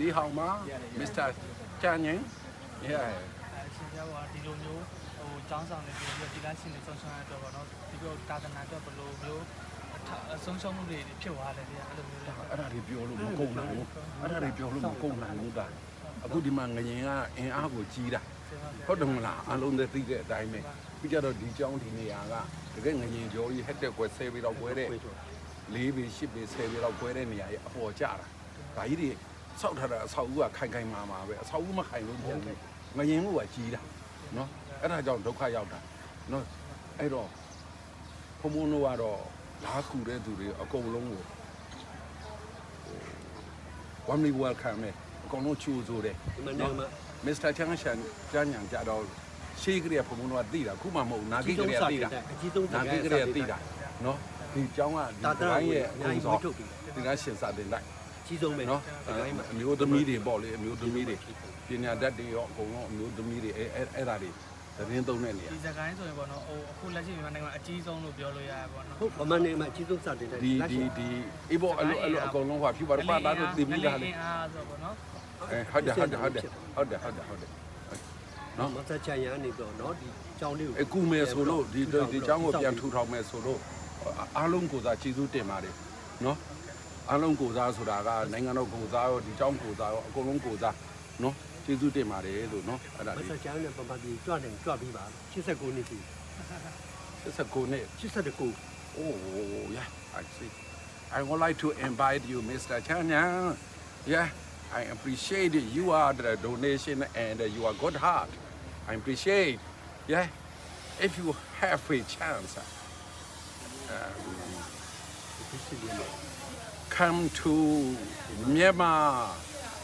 你好吗 Mr. 江宁 Yeah ရှင်ပြတော့ဒီလိုမျိုးကျောင်းဆောင်နေပြီးတော့ဒီလားရှင်နေဆုံးရှုံးရတော့ဗောနော်ဒီလိုတာသနာတော့ဘလို့မျိုးဆုံးရှုံးမှုတွေဖြစ်သွားတယ်ဗျာအဲ့လိုမျိုးလေ အဲ့ဒါတွေပြောလို့မကုန်နိုင်ဘူးအဲ့ဒါတွေပြောလို့မကုန်နိုင်ဘူးဒါအခုဒီမှာငရင်ကအင်အားကိုကြီးတာဟုတ်တယ်မလားအလုံးသက်သိတဲ့အတိုင်းပဲပြီးကြတော့ဒီကျောင်းဒီနေရာကတကယ်ငရင်ကျော်ကြီးဟက်တက်ကွယ်10ပေလောက်ကွဲတဲ့4ပေ10ပေ10ပေလောက်ကွဲတဲ့နေရာရဲ့အပေါ်ကျတာဒါကြီးတွေစောက်ထားတာအဆောက်အဦကခိုင်ခိုင်မာမာပဲအဆောက်အဦမခိုင်လို့မဟုတ်ဘူးငရင်ကကြီးတာနော်အဲ့ဒါကြောင့်ဒုက္ခရောက်တာနော်အဲ့တော့ဘုံဘုံတို့ကတော့လာကူတဲ့သူတွေအကုန်လုံးကိုဝမ်းမီဝယ်ခံမယ်အကုန်လုံးချိုးဆိုတယ်နော်မစ္စတာချန်ရှန်ကျန်းညံကြတော့ရှေးကလေးကဘုံဘုံတို့ကသိတာခုမှမဟုတ်နာဂိကလေးကသိတာနာဂိကလေးကသိတာနော်ဒီကျောင်းကဒီတိုင်းရဲ့အကုန်စောဒီကရှင်စာတင်လိုက်ကြီးဆုံးပဲနော်အမျိုးသမီးတွေပေါ့လေအမျိုးသမီးတွေပညာတတ်တွေရောအကုန်လုံးအမျိုးသမီးတွေအဲ့ဒါတွေသတင်းသုံးတဲ့နေရာဒီစကိုင်းဆိုရင်ဗောနော်အခုလက်ရှိမြန်မာနိုင်ငံမှာအကြီးဆုံးလို့ပြောလို့ရရဗောနော်ဟုတ်ဗမာနိုင်ငံမှာအကြီးဆုံးစတင်တဲ့ဒီအေးပေါ့အဲ့လိုအကုန်လုံးကဖြူပါပါတာတို့သိပြီးသားလေအားဆိုဗောနော်ဟုတ်တယ်နော်မသက်ချန်ရနေတော့နော်ဒီကျောင်းလေးကိုအခုမယ်ဆိုလို့ဒီကျောင်းကိုပြန်ထူထောင်မယ်ဆိုလို့အားလုံးကိုစားကျေးဇူးတင်ပါတယ်နော်အားလုံးကိုစားဆိုတာကနိုင်ငံတော်ကိုစားရောဒီကျောင်းကိုစားရောအကုန်လုံးကိုစားနော်ကျေးဇူးတင်ပါတယ်လို့နော်အဲ့ဒါလေးမသက်ချန်နဲ့ပပပြီးကြွပြီးပါ89နှစ်ပြီ89နှစ် 89 Oh yeah I see I would like to invite you Mr. Chanya yeah I appreciate you are the donation and you are good heart I appreciate yeah if you have a chance come to Myanmar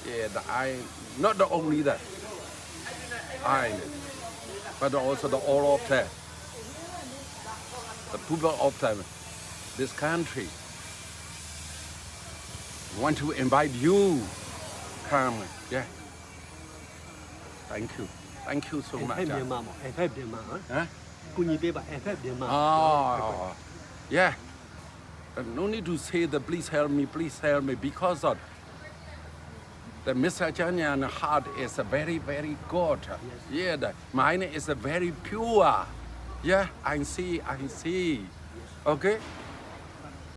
yeah I not the only that I but also the all of them the people of them this country want to invite you come yeah thank you so much အဲ့မြန်မာမှာအဲ့မြန်မာဟမ်ကုညီပေးပါအဲ့မြန်မာ oh yeah no need to say the please help me because of the Mr. Chanyan heart is a very very good yeah the mine is a very pure yeah I see okay